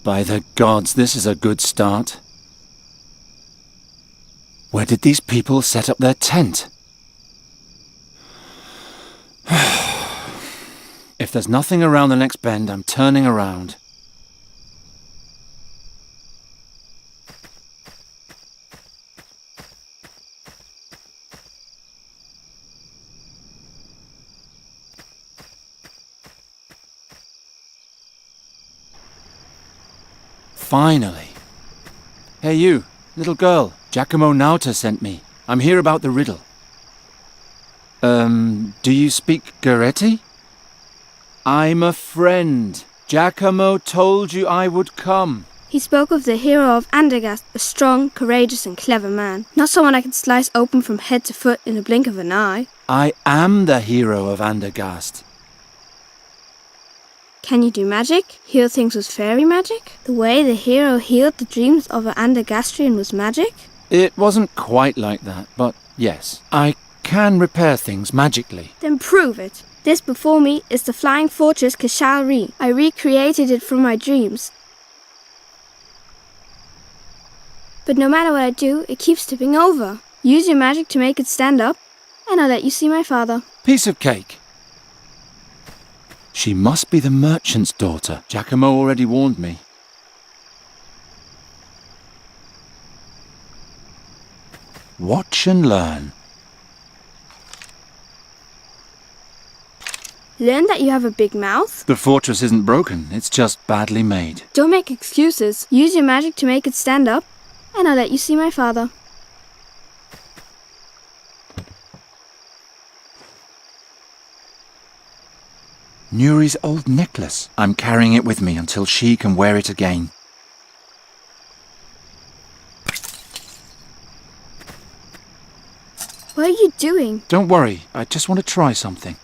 By the gods, this is a good start. Where did these people set up their tent? If there's nothing around the next bend, I'm turning around. Finally. Hey you, little girl. Giacomo Nauta sent me. I'm here about the riddle. Do you speak Goretti? I'm a friend. Giacomo told you I would come. He spoke of the hero of Andergast, a strong, courageous and clever man. Not someone I could slice open from head to foot in a blink of an eye. I am the hero of Andergast. Can you do magic? Heal things with fairy magic? The way the hero healed the dreams of an Andergastrian was magic? It wasn't quite like that, but yes, I can repair things magically. Then prove it. This before me is the flying fortress Kashal-Ri. I recreated it from my dreams. But no matter what I do, it keeps tipping over. Use your magic to make it stand up, and I'll let you see my father. Piece of cake. She must be the merchant's daughter. Giacomo already warned me. Watch and learn. Learn that you have a big mouth? The fortress isn't broken, it's just badly made. Don't make excuses. Use your magic to make it stand up, and I'll let you see my father. Nuri's old necklace. I'm carrying it with me until she can wear it again. What are you doing? Don't worry, I just want to try something.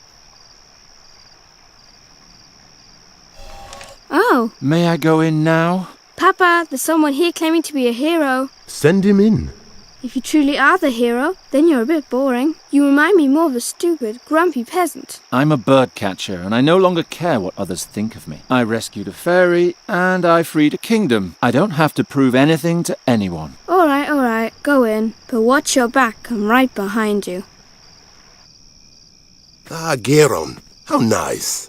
Oh. May I go in now? Papa, there's someone here claiming to be a hero. Send him in. If you truly are the hero, then you're a bit boring. You remind me more of a stupid, grumpy peasant. I'm a bird catcher, and I no longer care what others think of me. I rescued a fairy, and I freed a kingdom. I don't have to prove anything to anyone. All right, go in. But watch your back, I'm right behind you. Ah, Geron, how nice.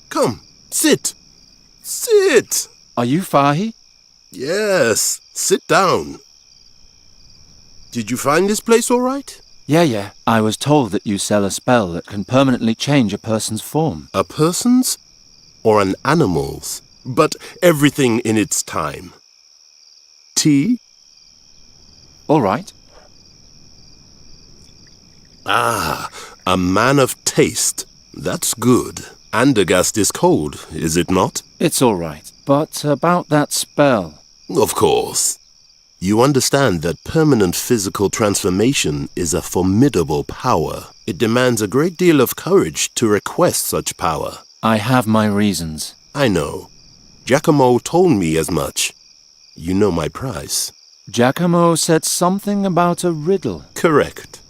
Come, sit. Sit. Are you Fahi? Yes, sit down. Did you find this place all right? Yeah. I was told that you sell a spell that can permanently change a person's form. A person's or an animal's, but everything in its time. Tea? All right. Ah, a man of taste. That's good. Andergast is cold, is it not? It's all right. But about that spell... Of course. You understand that permanent physical transformation is a formidable power. It demands a great deal of courage to request such power. I have my reasons. I know. Giacomo told me as much. You know my price. Giacomo said something about a riddle. Correct.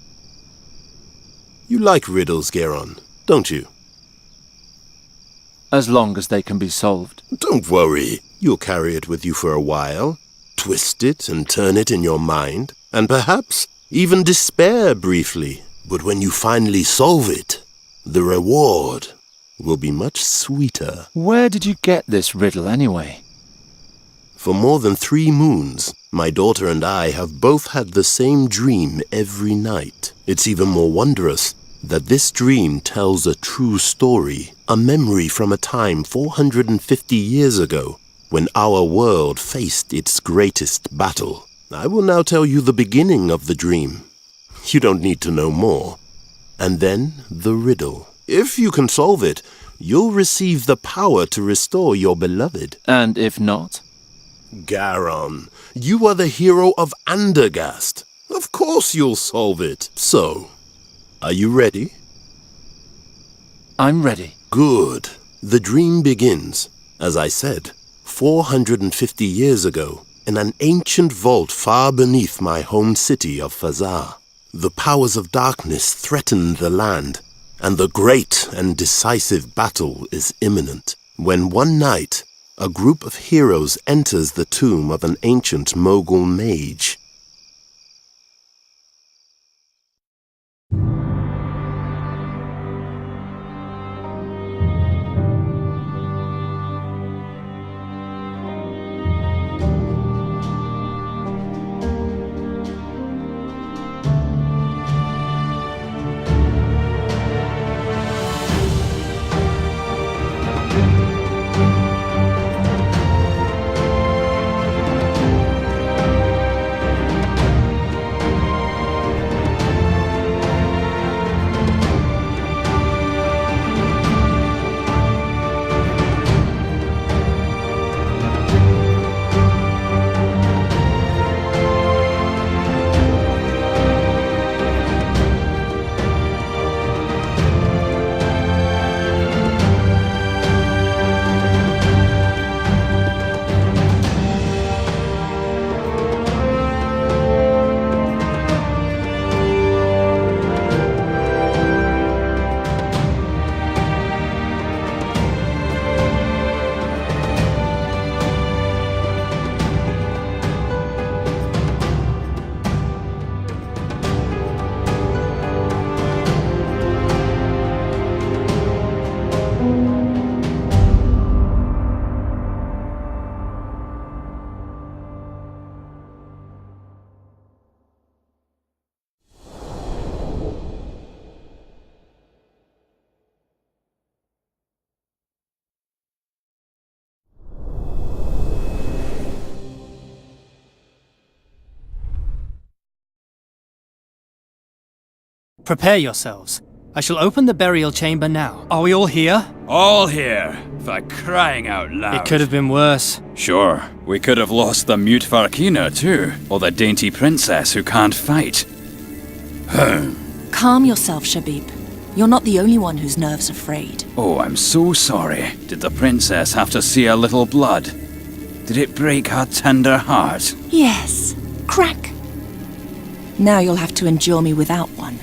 You like riddles, Geron, don't you? As long as they can be solved. Don't worry. You'll carry it with you for a while. Twist it and turn it in your mind, and perhaps even despair briefly. But when you finally solve it, the reward will be much sweeter. Where did you get this riddle anyway? For more than 3 moons, my daughter and I have both had the same dream every night. It's even more wondrous that this dream tells a true story, a memory from a time 450 years ago, when our world faced its greatest battle. I will now tell you the beginning of the dream. You don't need to know more. And then the riddle. If you can solve it, you'll receive the power to restore your beloved. And if not? Geron, you are the hero of Andergast. Of course you'll solve it. So, are you ready? I'm ready. Good. The dream begins, as I said, 450 years ago, in an ancient vault far beneath my home city of Fazar. The powers of darkness threaten the land, and the great and decisive battle is imminent. When one night, a group of heroes enters the tomb of an ancient Mogul mage. Prepare yourselves. I shall open the burial chamber now. Are we all here? All here, for crying out loud. It could have been worse. Sure, we could have lost the mute Farkina too, or the dainty princess who can't fight. Calm yourself, Shabib. You're not the only one whose nerves are frayed. Oh, I'm so sorry. Did the princess have to see a little blood? Did it break her tender heart? Yes. Crack. Now you'll have to endure me without one.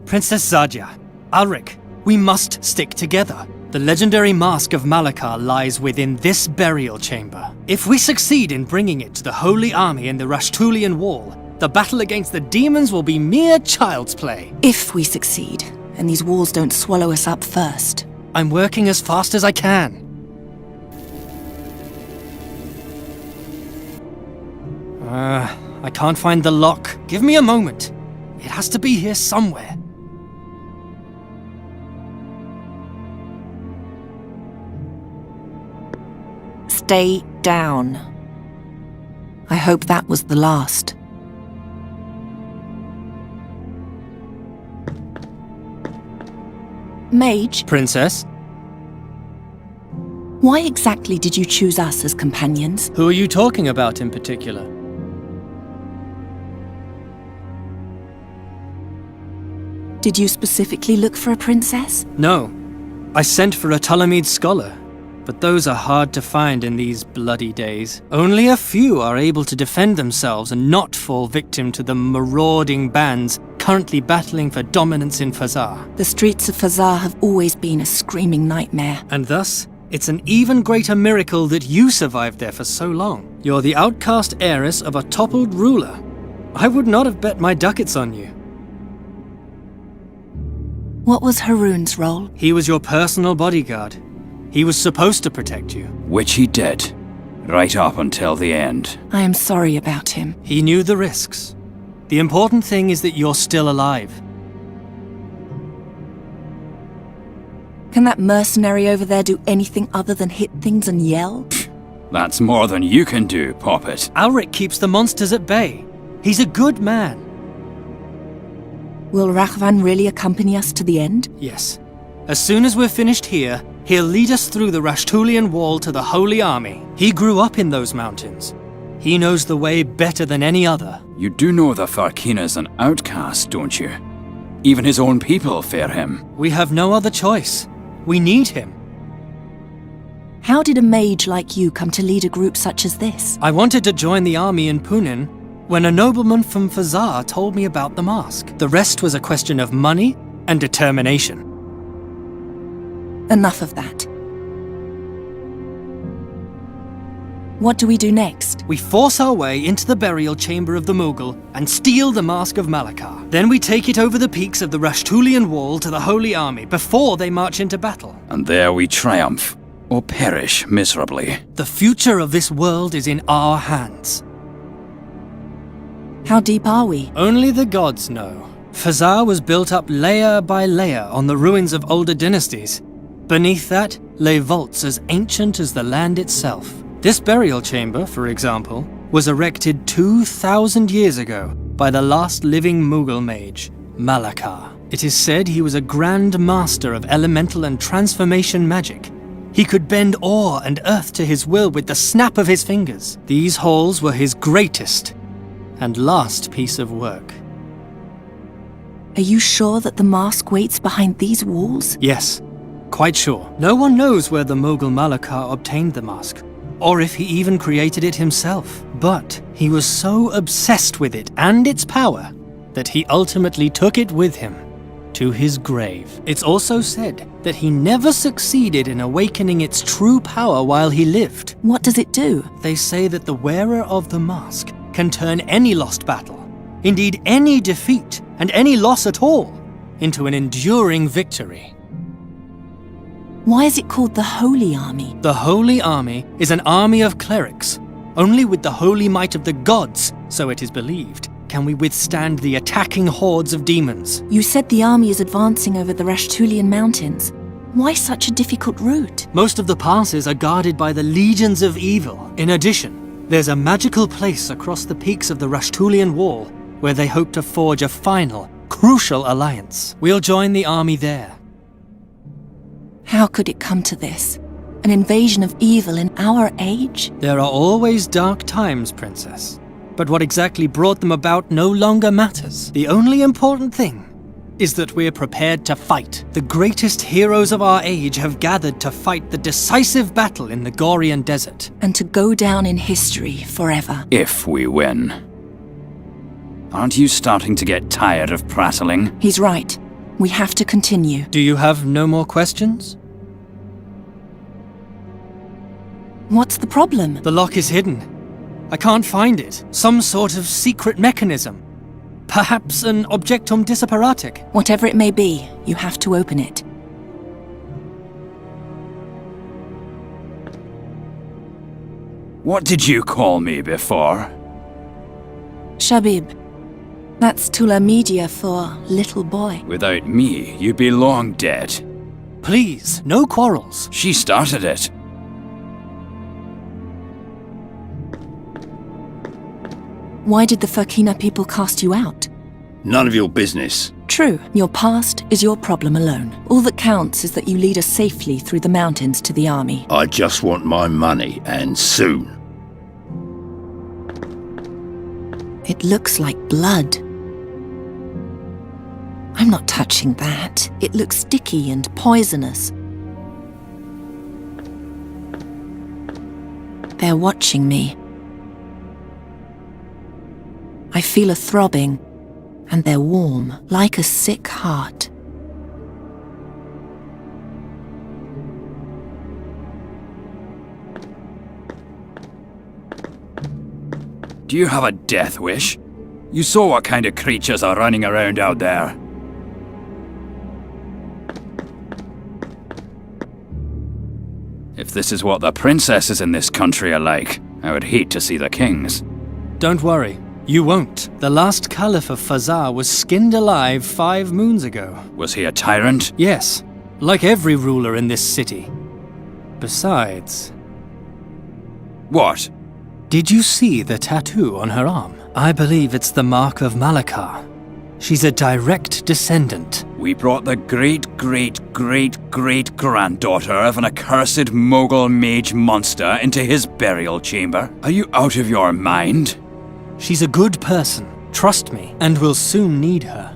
Princess Zadia, Alric, we must stick together. The legendary mask of Malakar lies within this burial chamber. If we succeed in bringing it to the Holy Army in the Rashtulian Wall, the battle against the demons will be mere child's play. If we succeed, and these walls don't swallow us up first. I'm working as fast as I can. I can't find the lock. Give me a moment. It has to be here somewhere. Stay down. I hope that was the last. Mage, Princess, why exactly did you choose us as companions? who are you talking about in particular? Did you specifically look for a princess? No. I sent for a Ptolemid scholar, but those are hard to find in these bloody days. Only a few are able to defend themselves and not fall victim to the marauding bands currently battling for dominance in Fazar. The streets of Fazar have always been a screaming nightmare. And thus, it's an even greater miracle that you survived there for so long. You're the outcast heiress of a toppled ruler. I would not have bet my ducats on you. What was Haroon's role? He was your personal bodyguard. He was supposed to protect you. Which he did, right up until the end. I am sorry about him. He knew the risks. The important thing is that you're still alive. Can that mercenary over there do anything other than hit things and yell? That's more than you can do, Poppet. Alric keeps the monsters at bay. He's a good man. Will Raghvan really accompany us to the end? Yes. As soon as we're finished here, he'll lead us through the Rashtulian Wall to the Holy Army. He grew up in those mountains. He knows the way better than any other. You do know the Farkina's an outcast, don't you? Even his own people fear him. We have no other choice. We need him. How did a mage like you come to lead a group such as this? I wanted to join the army in Punin when a nobleman from Fazar told me about the mask. The rest was a question of money and determination. Enough of that. What do we do next? We force our way into the burial chamber of the Mughal and steal the Mask of Malakar. Then we take it over the peaks of the Rashtulian Wall to the Holy Army before they march into battle. And there we triumph, or perish miserably. The future of this world is in our hands. How deep are we? Only the gods know. Fazar was built up layer by layer on the ruins of older dynasties. Beneath that lay vaults as ancient as the land itself. This burial chamber, for example, was erected 2,000 years ago by the last living Mughal mage, Malakar. It is said he was a grand master of elemental and transformation magic. He could bend ore and earth to his will with the snap of his fingers. These halls were his greatest and last piece of work. Are you sure that the mask waits behind these walls? Yes, quite sure. No one knows where the Mughal Malakar obtained the mask, or if he even created it himself. But he was so obsessed with it and its power that he ultimately took it with him to his grave. It's also said that he never succeeded in awakening its true power while he lived. What does it do? They say that the wearer of the mask can turn any lost battle, indeed any defeat and any loss at all, into an enduring victory. Why is it called the Holy Army? The Holy Army is an army of clerics. Only with the holy might of the gods, so it is believed, can we withstand the attacking hordes of demons. You said the army is advancing over the Rashtulian mountains. Why such a difficult route? Most of the passes are guarded by the legions of evil. In addition, there's a magical place across the peaks of the Rashtulian Wall where they hope to forge a final, crucial alliance. We'll join the army there. How could it come to this? An invasion of evil in our age? There are always dark times, Princess. But what exactly brought them about no longer matters. The only important thing is that we're prepared to fight. The greatest heroes of our age have gathered to fight the decisive battle in the Gorian desert. And to go down in history forever. If we win. Aren't you starting to get tired of prattling? He's right. We have to continue. Do you have no more questions? What's the problem? The lock is hidden. I can't find it. Some sort of secret mechanism. Perhaps an objectum disapparatic. Whatever it may be, you have to open it. What did you call me before? Shabib. That's Tula Media for little boy. Without me, you'd be long dead. Please, no quarrels. She started it. Why did the Furkina people cast you out? None of your business. True, your past is your problem alone. All that counts is that you lead us safely through the mountains to the army. I just want my money, and soon. It looks like blood. I'm not touching that. It looks sticky and poisonous. They're watching me. I feel a throbbing, and they're warm, like a sick heart. Do you have a death wish? You saw what kind of creatures are running around out there. If this is what the princesses in this country are like, I would hate to see the kings. Don't worry, you won't. The last Caliph of Fazar was skinned alive 5 moons ago. Was he a tyrant? Yes, like every ruler in this city. Besides... What? Did you see the tattoo on her arm? I believe it's the mark of Malakar. She's a direct descendant. We brought the great-great-great-great-granddaughter of an accursed Mughal mage monster into his burial chamber. Are you out of your mind? She's a good person, trust me, and we'll soon need her.